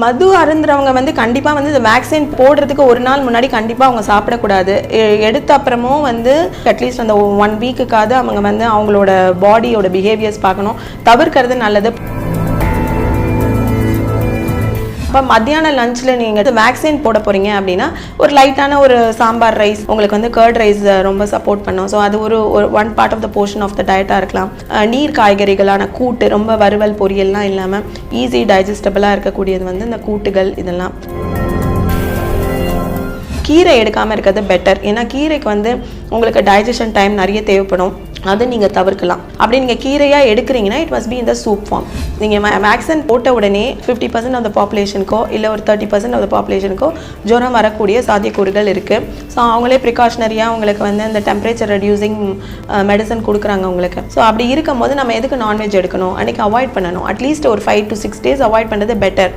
மது அருந்துறவங்க வந்து கண்டிப்பாக வந்து இந்த வேக்சின் போடுறதுக்கு ஒரு நாள் முன்னாடி கண்டிப்பாக அவங்க சாப்பிடக்கூடாது. எடுத்த அப்புறமும் வந்து அட்லீஸ்ட் அந்த 1 வீக்குக்காவது அவங்க வந்து அவங்களோட பாடியோட பிஹேவியர்ஸ் பார்க்கணும், தவிர்க்கிறது நல்லது. இப்போ மத்தியான லஞ்சில் நீங்கள் வேக்சின் போட போகிறீங்க அப்படின்னா ஒரு லைட்டான ஒரு சாம்பார் ரைஸ், உங்களுக்கு வந்து கர்ட் ரைஸ் ரொம்ப சப்போர்ட் பண்ணும். ஸோ அது ஒரு 1 part of the portion of the டயட்டாக இருக்கலாம். நீர் காய்கறிகளான கூட்டு, ரொம்ப வறுவல் பொரியல்லாம் இல்லாமல் ஈஸி டைஜஸ்டபிளாக இருக்கக்கூடியது வந்து இந்த கூட்டுகள் இதெல்லாம். கீரை எடுக்காமல் இருக்கிறது பெட்டர். ஏன்னா கீரைக்கு வந்து உங்களுக்கு டைஜஷன் டைம் நிறைய தேவைப்படும், அது நீங்கள் தவிர்க்கலாம். அப்படி நீங்கள் கீரையாக எடுக்கிறீங்கன்னா இட் மஸ்ட் பி இந்த சூப் ஃபார்ம். நீங்கள் வேக்சின் போட்ட உடனே 50% ஆஃப் த பாப்புலேஷனுக்கோ இல்லை ஒரு 30% ஆஃப் த பாப்புலேஷனுக்கோ ஜுரம் வரக்கூடிய சாத்தியக்கூறுகள் இருக்குது. ஸோ அவங்களே ப்ரிகாஷனரியாக உங்களுக்கு வந்து இந்த டெம்பரேச்சர் ரெடியூசிங் மெடிசன் கொடுக்குறாங்க உங்களுக்கு. ஸோ அப்படி இருக்கும் போது நம்ம எதுக்கு நான்வெஜ் எடுக்கணும், அன்றைக்கி அவாய்ட் பண்ணணும். அட்லீஸ்ட் ஒரு 5 to 6 days அவாய்ட் பண்ணுறது பெட்டர்.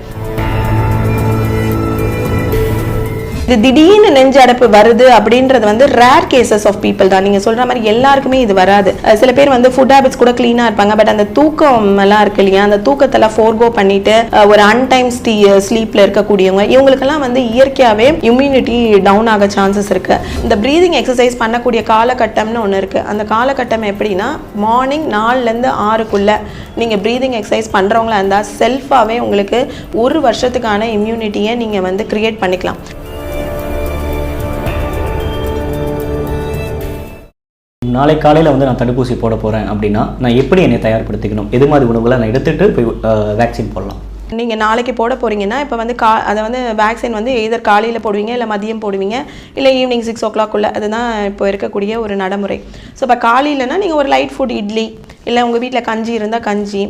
இது திடீர்னு நெஞ்சு அடைப்பு வருது அப்படின்றது வந்து ரேர் கேசஸ் ஆஃப் பீப்புள் தான். நீங்கள் சொல்கிற மாதிரி எல்லாருக்குமே இது வராது. சில பேர் வந்து ஃபுட் ஹேபிட்ஸ் கூட க்ளீனாக இருப்பாங்க, பட் அந்த தூக்கம் எல்லாம் இருக்கு இல்லையா, அந்த தூக்கத்தெல்லாம் ஃபோர்கோ பண்ணிட்டு ஒரு அன்டைம் ஸ்லீப்பில் இருக்கக்கூடியவங்க, இவங்களுக்கெல்லாம் வந்து இயற்கையாகவே இம்யூனிட்டி டவுன் ஆக சான்சஸ் இருக்குது. இந்த ப்ரீதிங் எக்ஸசைஸ் பண்ணக்கூடிய காலகட்டம்னு ஒன்று இருக்குது. அந்த காலகட்டம் எப்படின்னா மார்னிங் 4லேருந்து 6க்குள்ளே நீங்கள் ப்ரீதிங் எக்ஸசைஸ் பண்ணுறவங்களா இருந்தால் செல்ஃபாகவே உங்களுக்கு 1 வருஷத்துக்கான இம்யூனிட்டியை நீங்கள் வந்து க்ரியேட் பண்ணிக்கலாம். நாளை காலையில் வந்து நான் தடுப்பூசி போட போகிறேன் அப்படின்னா நான் எப்படி என்னை தயார்படுத்திக்கணும், எது மாதிரி உணவுகளை நான் எடுத்துகிட்டு போய் வேக்சின் போடலாம்? நீங்கள் நாளைக்கு போட போகிறீங்கன்னா இப்போ வந்து அதை வந்து வேக்சின் வந்து எய்தர் காலையில் போடுவீங்க, இல்லை மதியம் போடுவீங்க, இல்லை ஈவினிங் 6 o'clock அதுதான் இப்போ இருக்கக்கூடிய ஒரு நடைமுறை. ஸோ இப்போ காலையிலனா நீங்கள் ஒரு லைட் ஃபுட், இட்லி, இல்லை உங்கள் வீட்டில் கஞ்சி இருந்தால் கஞ்சி,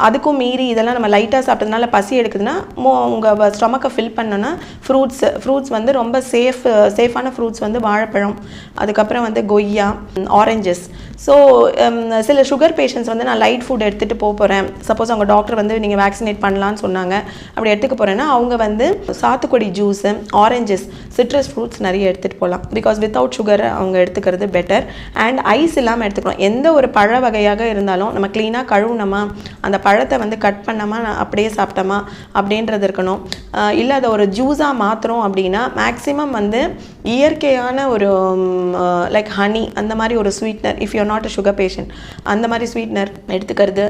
அதுக்கும் மீறி இதெல்லாம் நம்ம லைட்டாக சாப்பிட்டதுனால பசி எடுக்குதுன்னா உங்கள் ஸ்டொமக்கை ஃபில் பண்ணோன்னா ஃப்ரூட்ஸ் வந்து ரொம்ப சேஃபான ஃப்ரூட்ஸ் வந்து வாழைப்பழம், அதுக்கப்புறம் வந்து கொய்யா, ஆரஞ்சஸ். ஸோ சில சுகர் பேஷண்ட்ஸ் வந்து நான் லைட் ஃபுட் எடுத்துகிட்டு போகிறேன், சப்போஸ் அவங்க டாக்டர் வந்து நீங்கள் வேக்சினேட் பண்ணலான்னு சொன்னாங்க, அப்படி எடுத்துக்க போகிறேன்னா அவங்க வந்து சாத்துக்குடி ஜூஸு, ஆரஞ்சஸ், சிட்ரஸ் ஃப்ரூட்ஸ் நிறைய எடுத்துகிட்டு போகலாம். பிகாஸ் வித்தவுட் சுகர் அவங்க எடுத்துக்கிறது பெட்டர். அண்ட் ஐஸ் இல்லாமல் எடுத்துக்கலாம். எந்த ஒரு பழ வகையாக இருந்தாலும் நம்ம க்ளீனாக கழுவுனோமா, அந்த பழத்தை வந்து கட் பண்ணாமா அப்படியே சாப்பிட்டோமா அப்படின்றது இருக்கணும். இல்லை அதை ஒரு ஜூஸாக மாற்றுறோம் அப்படின்னா மேக்ஸிமம் வந்து இயற்கையான ஒரு லைக் ஹனி அந்த மாதிரி ஒரு sweetener, if you're not a sugar patient, அந்த மாதிரி ஸ்வீட்னர் எடுத்துக்கிறது,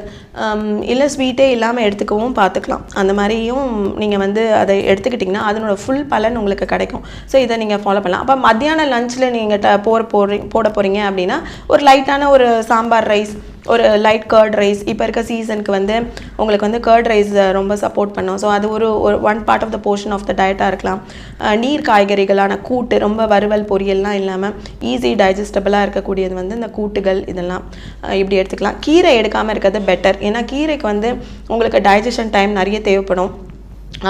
இல்லை ஸ்வீட்டே இல்லாமல் எடுத்துக்கவும் பார்த்துக்கலாம். அந்த மாதிரியும் நீங்கள் வந்து அதை எடுத்துக்கிட்டிங்கன்னா அதனோட ஃபுல் பலன் உங்களுக்கு கிடைக்கும். ஸோ இதை நீங்கள் ஃபாலோ பண்ணலாம். அப்போ மத்தியான லஞ்சில் நீங்கள் போட போகிறீங்க அப்படின்னா ஒரு லைட்டான ஒரு சாம்பார் ரைஸ், ஒரு லைட் கர்ட் ரைஸ். இப்போ இருக்க சீசனுக்கு வந்து உங்களுக்கு வந்து கர்ட் ரைஸ் ரொம்ப சப்போர்ட் பண்ணும். ஸோ அது ஒரு 1 part of the portion of the டயட்டாக இருக்கலாம். நீர் காய்கறிகளான கூட்டு, ரொம்ப வறுவல் பொரியல்லாம் இல்லாமல் ஈஸி டைஜஸ்டபிளாக இருக்கக்கூடியது வந்து இந்த கூட்டுகள் இதெல்லாம் இப்படி எடுத்துக்கலாம். கீரை எடுக்காமல் இருக்கிறது பெட்டர். ஏன்னா கீரைக்கு வந்து உங்களுக்கு டைஜஷன் டைம் நிறைய தேவைப்படும்,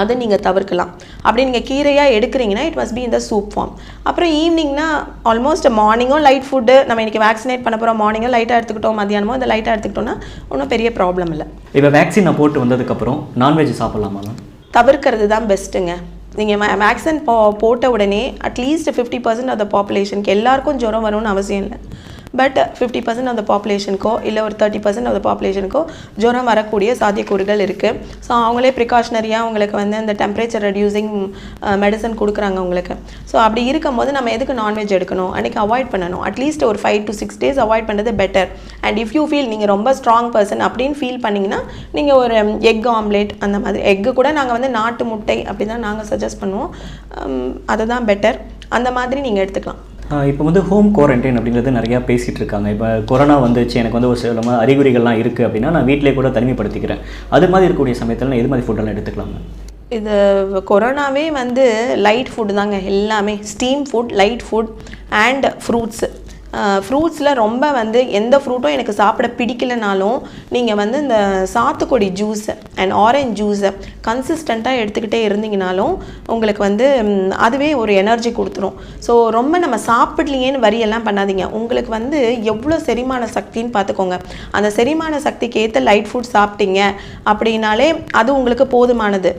அதை நீங்கள் தவிர்க்கலாம். அப்படி நீங்கள் கீரையாக எடுக்கிறீங்கன்னா இட் மஸ்ட் பி இந்த சூப் ஃபார்ம். அப்புறம் ஈவினிங்னா ஆல்மோஸ்ட் மார்னிங்கும் லைட் ஃபுட்டு, நம்ம இன்றைக்கி வேக்சினேட் பண்ண போகிறோம், மார்னிங்கும் லைட்டாக எடுத்துக்கிட்டோம், மத்தியானமும் அந்த லைட்டாக எடுத்துக்கிட்டோம்னா ஒன்றும் பெரிய ப்ராப்ளம் இல்லை. இப்போ வேக்சின் நான் போட்டு வந்ததுக்கப்புறம் நான்வெஜ் சாப்பிட்லாமா? தவிர்க்கிறது தான் பெஸ்ட்டுங்க. நீங்கள் வேக்சின் போட்ட உடனே அட்லீஸ்ட் 50% ஆஃப் த பாப்புலேஷனுக்கு எல்லாருக்கும் ஜுரம் வரும்னு அவசியம் இல்லை, பட் 50% ஆஃப் த பாப்புலேஷனுக்கோ இல்லை ஒரு 30% ஆஃப் த பாப்புலேஷனுக்கோ ஜுரம் வரக்கூடிய சாத்தியக்கூறுகள் இருக்குது. ஸோ அவங்களே ப்ரிகாஷனரியாக அவங்களுக்கு வந்து இந்த டெம்பரேச்சர் ரெடியூசிங் மெடிசன் கொடுக்குறாங்க உங்களுக்கு. ஸோ அப்படி இருக்கும் போது நம்ம எதுக்கு நான்வெஜ் எடுக்கணும், அன்றைக்கி அவாய்ட் பண்ணணும். அட்லீஸ்ட் ஒரு 5 to 6 days அவாய்ட் பண்ணுறது better. And if you feel நீங்கள் ரொம்ப ஸ்ட்ராங் பர்சன் அப்படின்னு ஃபீல் பண்ணிங்கன்னா நீங்கள் ஒரு எக் ஆம்லேட், அந்த மாதிரி எக்கு கூட நாங்கள் வந்து நாட்டு முட்டை அப்படி தான் நாங்கள் சஜஸ்ட் பண்ணுவோம், அதுதான் பெட்டர். அந்த மாதிரி நீங்கள் எடுத்துக்கலாம். இப்போ வந்து ஹோம் குவாரண்டைன் அப்படிங்கிறது நிறையா பேசிகிட்டு இருக்காங்க. இப்போ கொரோனா வந்துச்சு, எனக்கு வந்து ஒரு சில அறிகுறிகள்லாம் இருக்குது அப்படின்னா நான் வீட்டிலே கூட தனிமைப்படுத்திக்கிறேன். அது மாதிரி இருக்கக்கூடிய சமயத்தில் நான் எது மாதிரி ஃபுட்டெல்லாம் எடுத்துக்கலாங்க? இது கொரோனாவே வந்து லைட் ஃபுட்டு தாங்க, எல்லாமே steam food, light food and fruits. ஃப்ரூட்ஸில் ரொம்ப வந்து எந்த ஃப்ரூட்டும் எனக்கு சாப்பிட பிடிக்கலனாலும் நீங்கள் வந்து இந்த சாத்துக்குடி ஜூஸு அண்ட் ஆரஞ்ச் ஜூஸை கன்சிஸ்டண்ட்டாக எடுத்துக்கிட்டே இருந்தீங்கனாலும் உங்களுக்கு வந்து அதுவே ஒரு எனர்ஜி கொடுத்துரும். ஸோ ரொம்ப நம்ம சாப்பிட்லையேன்னு வரியெல்லாம் பண்ணாதீங்க. உங்களுக்கு வந்து எவ்வளோ செரிமான சக்தின்னு பார்த்துக்கோங்க. அந்த செரிமான சக்திக்கு ஏற்ற லைட் ஃபுட் சாப்பிட்டீங்க அப்படின்னாலே அது உங்களுக்கு போதுமானது.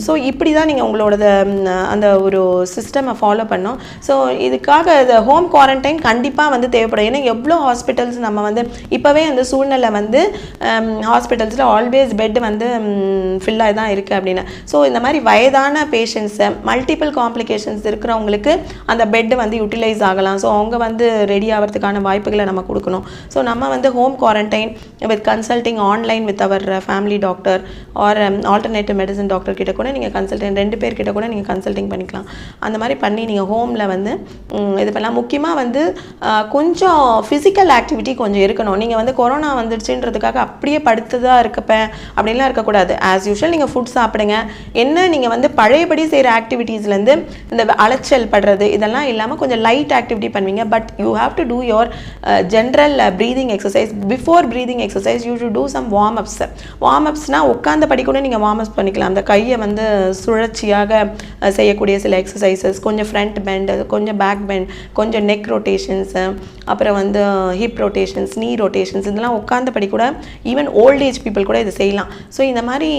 ஸோ இப்படி தான் நீங்கள் உங்களோட அந்த ஒரு சிஸ்டமை ஃபாலோ பண்ணோம். ஸோ இதுக்காக ஹோம் குவாரண்டைன் கண்டிப்பாக வந்து தேவைப்படும். ஏன்னா எவ்வளோ ஹாஸ்பிட்டல்ஸ் நம்ம வந்து இப்போவே அந்த சூழ்நிலை வந்து ஹாஸ்பிட்டல்ஸில் ஆல்வேஸ் பெட் வந்து ஃபில்லாக தான் இருக்குது அப்படின்னு. ஸோ இந்த மாதிரி வயதான பேஷண்ட்ஸை மல்டிபிள் காம்ப்ளிகேஷன்ஸ் இருக்கிறவங்களுக்கு அந்த பெட்டு வந்து யூட்டிலைஸ் ஆகலாம். ஸோ அவங்க வந்து ரெடி ஆகிறதுக்கான வாய்ப்புகளை நம்ம கொடுக்கணும். ஸோ நம்ம வந்து home quarantine with consulting online with our family doctor or alternative medicine doctor கிட்ட கூட நீங்கள் கன்சல்டிங் 2 பேர்கிட்ட கூட நீங்கள் கன்சல்டிங் பண்ணிக்கலாம். அந்த மாதிரி பண்ணி நீங்கள் ஹோமில் வந்து இது பண்ணலாம். முக்கியமாக வந்து கொஞ்சம் ஃபிசிக்கல் ஆக்டிவிட்டி கொஞ்சம் இருக்கணும். நீங்கள் வந்து கொரோனா வந்துடுச்சுன்றதுக்காக அப்படியே படுத்துதான் இருக்கப்பேன் அப்படின்லாம் இருக்கக்கூடாது. ஆஸ் யூஷுவல் நீங்கள் ஃபுட் சாப்பிடுங்க. என்ன நீங்கள் வந்து பழையபடி செய்கிற ஆக்டிவிட்டீஸ்லேருந்து இந்த அலைச்சல் படுறது இதெல்லாம் இல்லாமல் கொஞ்சம் லைட் ஆக்டிவிட்டி பண்ணுவீங்க. But you have to do your general breathing exercise. Before breathing exercise you should do some warm ups. Warm அப்ஸ்னால் உட்காந்த படி கூட நீங்கள் வார்ம் அப்ஸ் பண்ணிக்கலாம். அந்த கையை வந்து சுழற்சியாக செய்யக்கூடிய சில எக்ஸசைசஸ், கொஞ்சம் ஃப்ரண்ட் பெண்ட், கொஞ்சம் பேக் பெண்ட், கொஞ்சம் நெக் ரொட்டேஷன்ஸு, அப்புறம் வந்து ஹிப் ரொட்டேஷன்ஸ், நீ ரொட்டேஷன்ஸ், இதெல்லாம் உட்காந்தபடி கூட ஈவன் ஓல்ட் ஏஜ் பீப்புள் கூட இது செய்யலாம். ஸோ இந்த மாதிரி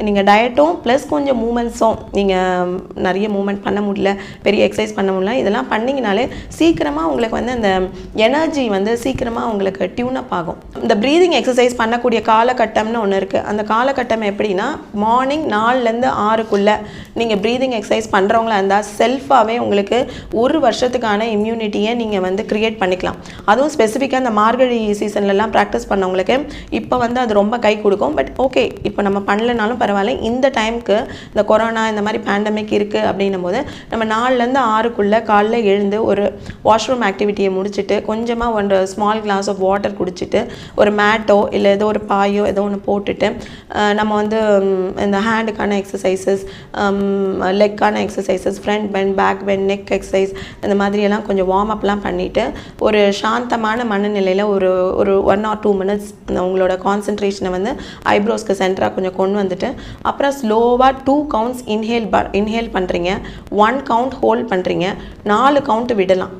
நீங்கள் டயட்டும் ப்ளஸ் கொஞ்சம் மூமெண்ட்ஸும் நீங்கள் நிறைய மூமெண்ட் பண்ண முடியல, பெரிய எக்ஸசைஸ் பண்ண முடியல, இதெல்லாம் பண்ணிங்கனாலே சீக்கிரமாக உங்களுக்கு வந்து அந்த எனர்ஜி வந்து சீக்கிரமாக உங்களுக்கு டியூன் அப் ஆகும். இந்த ப்ரீதிங் எக்ஸசைஸ் பண்ணக்கூடிய காலகட்டம்னு ஒன்று இருக்குது. அந்த காலகட்டம் எப்படின்னா மார்னிங் 4லேருந்து 6க்குள்ளே நீங்கள் ப்ரீதிங் எக்ஸசைஸ் பண்ணுறவங்களா இருந்தால் செல்ஃபாகவே உங்களுக்கு 1 வருஷத்துக்கான இம்யூனிட்டியை நீங்கள் வந்து க்ரியேட் பண்ணிக்கலாம். அதுவும் ஸ்பெசிஃபிக்காக இந்த மார்கழி சீசன்லலாம் ப்ராக்டிஸ் பண்ணவங்களுக்கு இப்போ வந்து அது ரொம்ப கை கொடுக்கும். பட் ஓகே, இப்போ நம்ம பண்ணலனாலும் பரவாயில்ல. இந்த டைமுக்கு இந்த கொரோனா இந்த மாதிரி பேண்டமிக் இருக்குது அப்படின்னும் போது நம்ம 4லேருந்து 6க்குள்ளே காலைல எழுந்து ஒரு வாஷ்ரூம் ஆக்டிவிட்டியை முடிச்சுட்டு கொஞ்சமாக ஒரு ஸ்மால் கிளாஸ் ஆஃப் வாட்டர் குடிச்சிட்டு ஒரு மேட்டோ இல்லை ஏதோ ஒரு பாயோ ஏதோ ஒன்று போட்டுட்டு நம்ம வந்து இந்த ஹேண்டுக்கான எக்ஸசைசஸ், லெக்கான exercises, front bend, back bend, neck exercise, இந்த மாதிரியெல்லாம் கொஞ்சம் வார்ம் அப்லாம் பண்ணிவிட்டு ஒரு சாந்தமான மனநிலையில் ஒரு 1 or 2 minutes உங்களோட கான்சன்ட்ரேஷனை வந்து ஐப்ரோஸ்க்கு சென்டராக கொஞ்சம் கொண்டு வந்துட்டு அப்புறம் ஸ்லோவாக 2 counts இன்ஹேல் பண்ணுறீங்க, 1 count ஹோல்ட் பண்ணுறீங்க, 4 count விடலாம்.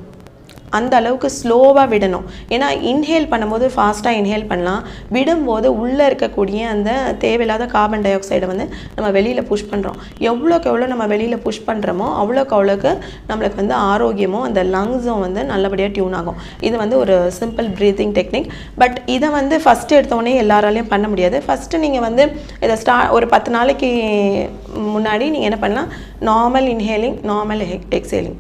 அந்த அளவுக்கு ஸ்லோவாக விடணும். ஏன்னா இன்ஹேல் பண்ணும்போது ஃபாஸ்ட்டாக இன்ஹேல் பண்ணலாம், விடும்போது உள்ளே இருக்கக்கூடிய அந்த தேவையில்லாத கார்பன் டை ஆக்சைடை வந்து நம்ம வெளியில் புஷ் பண்ணுறோம். எவ்வளோக்கு எவ்வளோ நம்ம வெளியில் புஷ் பண்ணுறோமோ அவ்வளோக்கு நம்மளுக்கு வந்து ஆரோக்கியமும் அந்த லங்ஸும் வந்து நல்லபடியாக டியூன் ஆகும். இது வந்து ஒரு சிம்பிள் ப்ரீத்திங் டெக்னிக். பட் இதை வந்து ஃபஸ்ட்டு எடுத்தோடனே எல்லாராலையும் பண்ண முடியாது. ஃபஸ்ட்டு நீங்கள் வந்து இதை ஒரு 10 நாளைக்கு முன்னாடி நீங்கள் என்ன பண்ணலாம், நார்மல் இன்ஹேலிங், நார்மல் எக்ஸேலிங்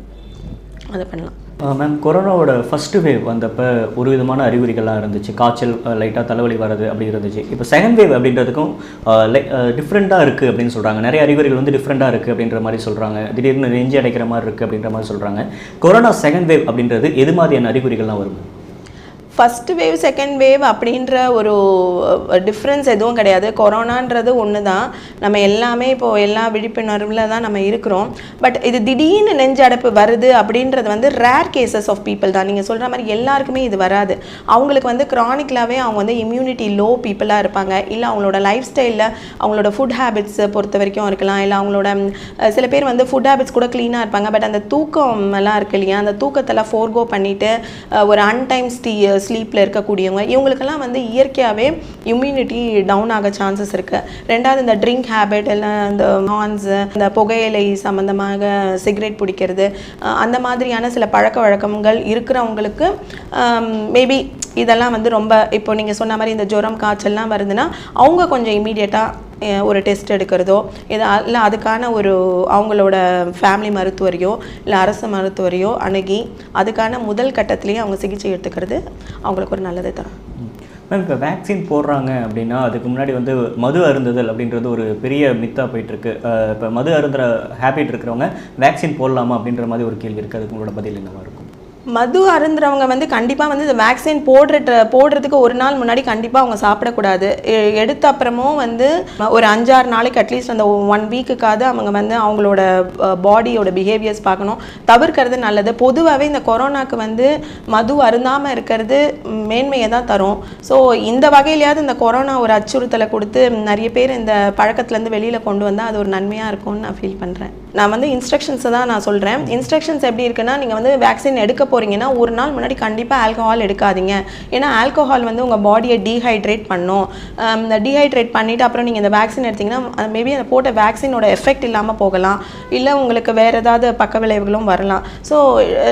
அதை பண்ணலாம். மேம், கொரோனாவோட ஃபஸ்ட்டு வேவ் வந்தப்போ ஒரு விதமான அறிகுறிகள்லாம் இருந்துச்சு. காய்ச்சல், லைட்டாக தலைவலி வர்றது அப்படி இருந்துச்சு. இப்போ செகண்ட் வேவ் அப்படின்றதுக்கும் டிஃப்ரெண்ட்டாக இருக்குது அப்படின்னு சொல்கிறாங்க. நிறைய அறிகுறிகள் வந்து டிஃப்ரெண்ட்டாக இருக்குது அப்படின்ற மாதிரி சொல்கிறாங்க. திடீர்னு நெஞ்சு அடைக்கிற மாதிரி இருக்குது அப்படின்ற மாதிரி சொல்கிறாங்க. கொரோனா செகண்ட் வேவ் அப்படின்றது எது மாதிரியான அறிகுறிகள்லாம் வரும்? ஃபஸ்ட்டு வேவ் செகண்ட் வேவ் அப்படின்ற ஒரு டிஃப்ரென்ஸ் எதுவும் கிடையாது. கொரோனான்றது ஒன்று தான். நம்ம எல்லாமே இப்போது எல்லா விழிப்புணர்வில் தான் நம்ம இருக்கிறோம். பட் இது திடீர்னு நெஞ்சடைப்பு வருது அப்படின்றது வந்து ரேர் கேசஸ் ஆஃப் பீப்புள் தான். நீங்கள் சொல்கிற மாதிரி எல்லாருக்குமே இது வராது. அவங்களுக்கு வந்து க்ரானிக்கலாகவே அவங்க வந்து இம்யூனிட்டி லோ பீப்புளாக இருப்பாங்க. இல்லை அவங்களோட லைஃப் ஸ்டைலில் அவங்களோட ஃபுட் ஹேபிட்ஸை பொறுத்த வரைக்கும் இருக்கலாம். இல்லை அவங்களோட சில பேர் வந்து ஃபுட் ஹேபிட்ஸ் கூட க்ளீனாக இருப்பாங்க. பட் அந்த தூக்கம் எல்லாம் இருக்கு இல்லையா, அந்த தூக்கத்தெல்லாம் ஃபோர்கோ பண்ணிவிட்டு ஒரு அன்டைம் ஸ்லீப்பில் இருக்கக்கூடியவங்க, இவங்களுக்கெல்லாம் வந்து இயற்கையாகவே இம்யூனிட்டி டவுன் ஆக சான்சஸ் இருக்குது. ரெண்டாவது இந்த ட்ரிங்க் ஹேபிட், இல்லை இந்த ஹார்ன்ஸ், இந்த புகையிலை சம்மந்தமாக சிகரெட் பிடிக்கிறது, அந்த மாதிரியான சில பழக்க வழக்கங்கள் இருக்கிறவங்களுக்கு மேபி இதெல்லாம் வந்து ரொம்ப, இப்போ நீங்கள் சொன்ன மாதிரி இந்த ஜுரம் காய்ச்சல்லாம் வருதுன்னா அவங்க கொஞ்சம் இமீடியட்டாக ஒரு டெஸ்ட் எடுக்கிறதோ இல்லை அதுக்கான ஒரு அவங்களோட ஃபேமிலி மருத்துவரையோ இல்லை அரசு மருத்துவரையோ அணுகி அதுக்கான முதல் கட்டத்திலேயே அவங்க சிகிச்சை எடுத்துக்கிறது அவங்களுக்கு ஒரு நல்லதை தரும். மேம், இப்போ வேக்சின் போடுறாங்க அப்படின்னா அதுக்கு முன்னாடி வந்து மது அருந்துதல் அப்படின்றது ஒரு பெரிய மித்தாக போயிட்டுருக்கு. இப்போ மது அருந்துற ஹேபிட் இருக்கிறவங்க வேக்சின் போடலாமா அப்படின்ற மாதிரி ஒரு கேள்வி இருக்குது. அதுக்கு உங்களோட பதில் என்னவாக இருக்கும்? மது அருந்துறவங்க வந்து கண்டிப்பாக வந்து இந்த வேக்சின் போடுறதுக்கு ஒரு நாள் முன்னாடி கண்டிப்பாக அவங்க சாப்பிடக்கூடாது. எடுத்த அப்புறமும் வந்து ஒரு 5-6 நாளைக்கு அட்லீஸ்ட் அந்த 1 வீக்குக்காவது அவங்க வந்து அவங்களோட பாடியோட பிஹேவியர்ஸ் பார்க்கணும், தவிர்க்கிறது நல்லது. பொதுவாகவே இந்த கொரோனாக்கு வந்து மது அருந்தாமல் இருக்கிறது மேன்மையை தான் தரும். ஸோ இந்த வகையிலையாவது இந்த கொரோனா ஒரு அச்சுறுத்தலை கொடுத்து நிறைய பேர் இந்த பழக்கத்துலேருந்து வெளியில் கொண்டு வந்தால் அது ஒரு நன்மையாக இருக்கும்னு நான் ஃபீல் பண்ணுறேன். நான் வந்து இன்ஸ்ட்ரக்ஷன்ஸை தான் நான் சொல்கிறேன். இன்ஸ்ட்ரக்ஷன்ஸ் எப்படி இருக்குன்னா, நீங்கள் வந்து வேக்சின் எடுக்க போகிறீங்கன்னா ஒரு நாள் முன்னாடி கண்டிப்பாக ஆல்கஹால் எடுக்காதீங்க. ஏன்னா ஆல்கஹால் வந்து உங்கள் பாடியை டீஹைட்ரேட் பண்ணும். இந்த டீஹைட்ரேட் பண்ணிவிட்டு அப்புறம் நீங்கள் இந்த வேக்சின் எடுத்திங்கன்னா மேபி அந்த போட்ட வேக்சினோட எஃபெக்ட் இல்லாமல் போகலாம், இல்லை உங்களுக்கு வேறு ஏதாவது பக்க விளைவுகளும் வரலாம். ஸோ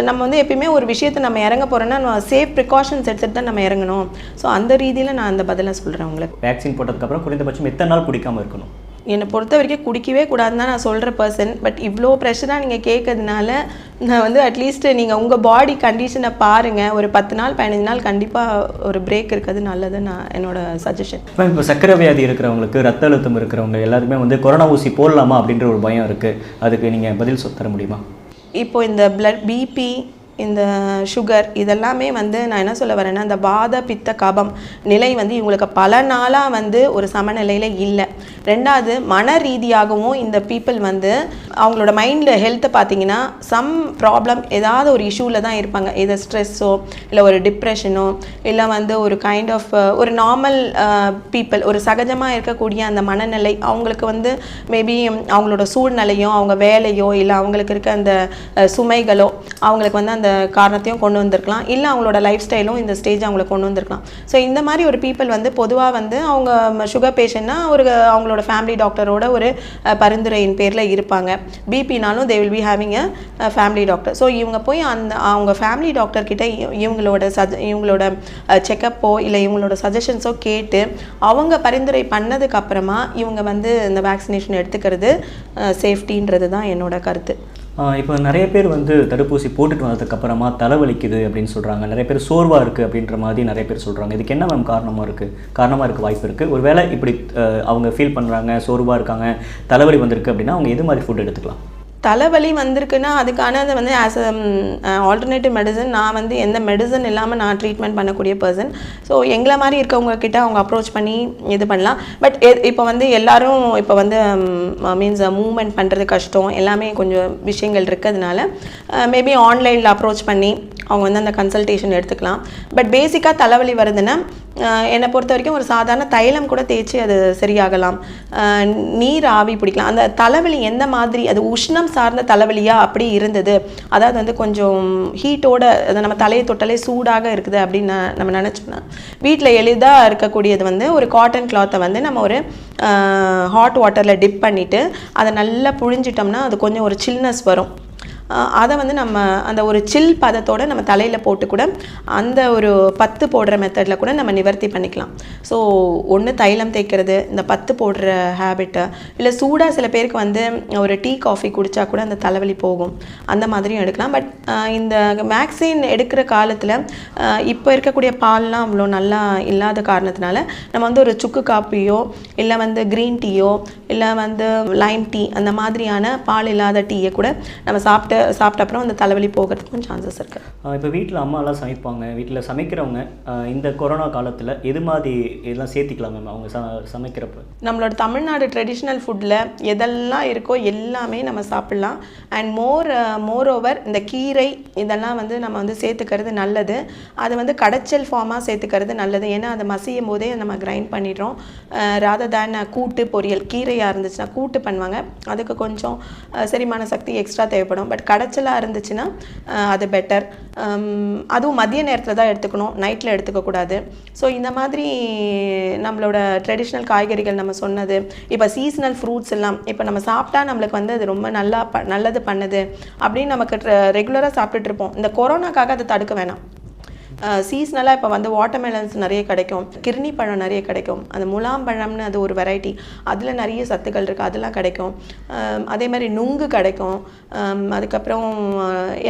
நம்ம வந்து எப்பயுமே ஒரு விஷயத்தை நம்ம இறங்க போகிறோன்னா சேஃப் ப்ரிகாஷன்ஸ் எடுத்துகிட்டு தான் நம்ம இறங்கணும். ஸோ அந்த ரீதியில் நான் அந்த பதிலை சொல்கிறேன் உங்களுக்கு. வேக்சின் போட்டதுக்கப்புறம் குறைந்தபட்சம் எத்தனை நாள் குடிக்காமல் இருக்கணும்? என்னை பொறுத்த வரைக்கும் குடிக்கவே கூடாதுன்னு தான் நான் சொல்கிற பர்சன். பட் இவ்வளோ ப்ரெஷராக நீங்கள் கேட்கறதுனால நான் வந்து அட்லீஸ்ட் நீங்கள் உங்கள் பாடி கண்டிஷனை பாருங்கள். ஒரு 10 நாள் 15 நாள் கண்டிப்பாக ஒரு பிரேக் இருக்கிறது நல்லது நான் என்னோட சஜஷன். இப்போ சர்க்கரை வியாதி இருக்கிறவங்களுக்கு, ரத்த அழுத்தம் இருக்கிறவங்க எல்லாருமே வந்து கொரோனா ஊசி போடலாமா அப்படின்ற ஒரு பயம் இருக்குது. அதுக்கு நீங்கள் பதில் தர முடியுமா? இப்போது இந்த பிபி, இந்த சுகர் இதெல்லாமே வந்து நான் என்ன சொல்ல வரேன்னா, இந்த வாத பித்த கபம் நிலை வந்து இவங்களுக்கு பல நாளாக வந்து ஒரு சமநிலையில் இல்லை. ரெண்டாவது மன ரீதியாகவும் இந்த பீப்புள் வந்து அவங்களோட மைண்டில் ஹெல்த்தை பார்த்தீங்கன்னா சம் ப்ராப்ளம் ஏதாவது ஒரு இஷ்யூவில் தான் இருப்பாங்க. இதை ஸ்ட்ரெஸ்ஸோ இல்லை ஒரு டிப்ரெஷனோ இல்லை வந்து ஒரு கைண்ட் ஆஃப் ஒரு நார்மல் பீப்புள் ஒரு சகஜமாக இருக்கக்கூடிய அந்த மனநிலை அவங்களுக்கு வந்து மேபி அவங்களோட சூழ்நிலையோ அவங்க வேலையோ இல்லை அவங்களுக்கு இருக்க அந்த சுமைகளோ அவங்களுக்கு வந்து அந்த காரணத்தையும் கொண்டு வந்திருக்கலாம், இல்லை அவங்களோட லைஃப் ஸ்டைலும் இந்த ஸ்டேஜ் அவங்களை கொண்டு வந்திருக்கலாம். ஸோ இந்த மாதிரி ஒரு பீப்புள் வந்து பொதுவாக வந்து அவங்க சுகர் பேஷண்ட்னா ஒரு அவங்களோட ஃபேமிலி டாக்டரோட ஒரு பரிந்துரையின் பேரில் இருப்பாங்க. பிபினாலும் they will be having a family doctor. So இவங்க போய் அவங்க ஃபேமிலி டாக்டர் கிட்ட இவங்களோட செக்கப்போ இல்லை இவங்களோட சஜஷன்ஸோ கேட்டு அவங்க பரிந்துரை பண்ணதுக்கு அப்புறமா இவங்க வந்து இந்த வேக்சினேஷன் எடுத்துக்கிறது சேஃப்டின்றது தான் என்னோட கருத்து. இப்போ நிறைய பேர் வந்து தடுப்பூசி போட்டுட்டு வந்ததுக்கப்புறமா தலைவலிக்குது அப்படின்னு சொல்கிறாங்க. நிறைய பேர் சோர்வாக இருக்குது அப்படின்ற மாதிரி நிறைய பேர் சொல்கிறாங்க. இதுக்கு என்ன மேம் காரணமாக இருக்க வாய்ப்பு இருக்குது? ஒரு வேளை இப்படி அவங்க ஃபீல் பண்ணுறாங்க, சோர்வாக இருக்காங்க, தலைவலி வந்திருக்கு அப்படின்னா அவங்க எது மாதிரி ஃபுட் எடுத்துக்கலாம்? தலைவலி வந்திருக்குன்னா அதுக்கானது வந்து ஆஸ் ஆல்டர்னேட்டிவ் மெடிசன் நான் வந்து எந்த மெடிசன் இல்லாமல் நான் ட்ரீட்மெண்ட் பண்ணக்கூடிய பர்சன். ஸோ எங்களை மாதிரி இருக்கவங்க கிட்ட அவங்க அப்ரோச் பண்ணி இது பண்ணலாம். பட் இப்போ வந்து எல்லாரும் இப்போ வந்து மீன்ஸ் மூவ்மெண்ட் பண்ணுறது கஷ்டம், எல்லாமே கொஞ்சம் விஷயங்கள் இருக்கிறதுனால மேபி ஆன்லைனில் அப்ரோச் பண்ணி அவங்க வந்து அந்த கன்சல்டேஷன் எடுத்துக்கலாம். பட் பேசிக்காக தலைவலி வருதுன்னா என்னை பொறுத்த வரைக்கும் ஒரு சாதாரண தைலம் கூட தேய்ச்சி அது சரியாகலாம். நீர் ஆவி பிடிக்கலாம். அந்த தலைவலி எந்த மாதிரி அது உஷ்ணம் சார்ந்த தலைவலியா அப்படி இருந்தது, அதாவது வந்து கொஞ்சம் ஹீட்டோட நம்ம தலையை தொட்டாலே சூடாக இருக்குது அப்படின்னு நம்ம நினச்சோம்னா வீட்டில் எளிதாக இருக்கக்கூடியது வந்து ஒரு காட்டன் கிளாத்தை வந்து நம்ம ஒரு ஹாட் வாட்டரில் டிப் பண்ணிவிட்டு அதை நல்லா புழிஞ்சிட்டோம்னா அது கொஞ்சம் ஒரு சில்னஸ் வரும். அதை வந்து நம்ம அந்த ஒரு சில் பதத்தோடு நம்ம தலையில் போட்டு கூட அந்த ஒரு பத்து போடுற மெத்தடில் கூட நம்ம நிவர்த்தி பண்ணிக்கலாம். ஸோ ஒன்று தைலம் தேய்க்கிறது, இந்த பத்து போடுற ஹேபிட்டு, இல்லை சூடாக சில பேருக்கு வந்து ஒரு டீ காஃபி குடித்தா கூட அந்த தலைவலி போகும், அந்த மாதிரியும் எடுக்கலாம். பட் இந்த வேக்சின் எடுக்கிற காலத்தில் இப்போ இருக்கக்கூடிய பால்லாம் அவ்வளோ நல்லா இல்லாத காரணத்தினால நம்ம வந்து ஒரு சுக்கு காப்பியோ இல்லை வந்து க்ரீன் டீயோ இல்லை வந்து லைம் டீ அந்த மாதிரியான பால் இல்லாத டீயை கூட நம்ம சாப்பிட்ட அப்புறம் அந்த தலைவலி போகிறதுக்கும் சான்சஸ் இருக்குது. இப்போ வீட்டில் அம்மாலாம் சமைப்பாங்க, வீட்டில் சமைக்கிறவங்க இந்த கொரோனா காலத்தில் எது மாதிரி இதெல்லாம் சேர்த்திக்கலாம் மேம் அவங்க சமைக்கிறப்ப? நம்மளோட தமிழ்நாடு ட்ரெடிஷ்னல் ஃபுட்டில் எதெல்லாம் இருக்கோ எல்லாமே நம்ம சாப்பிட்லாம். அண்ட் மோர் ஓவர் இந்த கீரை இதெல்லாம் வந்து நம்ம வந்து சேர்த்துக்கிறது நல்லது. அது வந்து கடைச்சல் ஃபார்மாக சேர்த்துக்கிறது நல்லது. ஏன்னா அதை மசியும் போதே நம்ம கிரைண்ட் பண்ணிடுறோம். ராதர் தேன் கூட்டு பொரியல், கீரையாக இருந்துச்சுன்னா கூட்டு பண்ணுவாங்க, அதுக்கு கொஞ்சம் செரிமான சக்தி எக்ஸ்ட்ரா தேவைப்படும். பட் கடைச்சலாக இருந்துச்சுன்னா அது பெட்டர். அதுவும் மதிய நேரத்தில் தான் எடுத்துக்கணும், நைட்டில் எடுத்துக்கக்கூடாது. ஸோ இந்த மாதிரி நம்மளோட ட்ரெடிஷ்னல் காய்கறிகள் நம்ம சொன்னது, இப்போ சீசனல் ஃப்ரூட்ஸ் எல்லாம் இப்போ நம்ம சாப்பிட்டா நம்மளுக்கு வந்து அது ரொம்ப நல்லது பண்ணுது அப்படின்னு நமக்கு ரெகுலராக சாப்பிட்டுட்ருப்போம். இந்த கொரோனாக்காக அதை தடுக்க வேணாம். சீஸ்னலாக இப்போ வந்து வாட்டர்மெலன்ஸ் நிறைய கிடைக்கும், கிர்னி பழம் நிறைய கிடைக்கும், அந்த முலாம்பழம்னு அது ஒரு வெரைட்டி, அதில் நிறைய சத்துக்கள் இருக்குது, அதெல்லாம் கிடைக்கும். அதே மாதிரி நுங்கு கிடைக்கும். அதுக்கப்புறம்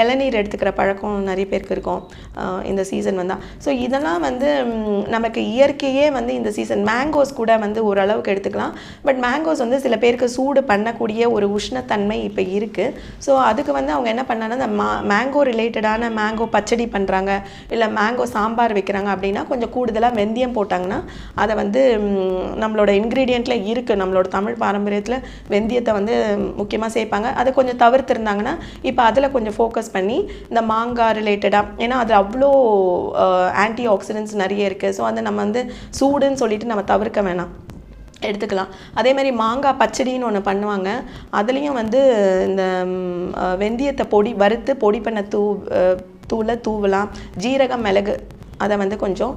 இளநீர் எடுத்துக்கிற பழக்கம் நிறைய பேருக்கு இருக்கும் இந்த சீசன் வந்தால். ஸோ இதெல்லாம் வந்து நமக்கு இயற்கையே வந்து இந்த சீசன் மேங்கோஸ் கூட வந்து ஓரளவுக்கு எடுத்துக்கலாம். பட் மேங்கோஸ் வந்து சில பேருக்கு சூடு பண்ணக்கூடிய ஒரு உஷ்ணத்தன்மை இப்போ இருக்குது. ஸோ அதுக்கு வந்து அவங்க என்ன பண்ணாங்கன்னா இந்த மேங்கோ ரிலேட்டடான மேங்கோ பச்சடி பண்ணுறாங்க, இல்லை மேங்கோ சாம்பார் வைக்கிறாங்க அப்படின்னா கொஞ்சம் கூடுதலாக வெந்தயம் போட்டாங்கன்னா அதை வந்து நம்மளோட இன்க்ரீடியண்ட்டில் இருக்குது, நம்மளோட தமிழ் பாரம்பரியத்தில் வெந்தயத்தை வந்து முக்கியமாக சேர்ப்பாங்க. அதை கொஞ்சம் தவிர்த்துருந்தாங்கன்னா இப்போ அதில் கொஞ்சம் ஃபோக்கஸ் பண்ணி இந்த மாங்காய் ரிலேட்டடாக, ஏன்னா அது அவ்வளோ ஆன்டி ஆக்சிடென்ட்ஸ் நிறைய இருக்குது. ஸோ அதை நம்ம வந்து சூடுன்னு சொல்லிட்டு நம்ம தவிர்க்க வேணாம். எடுத்துக்கலாம். அதே மாதிரி மாங்காய் பச்சடின்னு ஒன்று பண்ணுவாங்க. அதுலேயும் வந்து இந்த வெந்தயத்தை வறுத்து பொடி பண்ண தூளை தூவலாம். ஜீரகம், மிளகு அதை வந்து கொஞ்சம்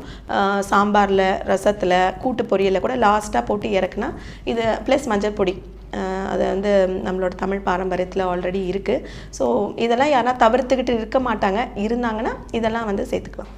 சாம்பாரில், ரசத்தில், கூட்டு பொரியலில் கூட லாஸ்ட்டாக போட்டு இறக்குனா இது ப்ளஸ் மஞ்சள் பொடி. அது வந்து நம்மளோட தமிழ் பாரம்பரியத்தில் ஆல்ரெடி இருக்குது. ஸோ இதெல்லாம் யாரா தவிர்த்துக்கிட்டு இருக்க மாட்டாங்க, இருந்தாங்கன்னா இதெல்லாம் வந்து சேர்த்துக்கலாம்.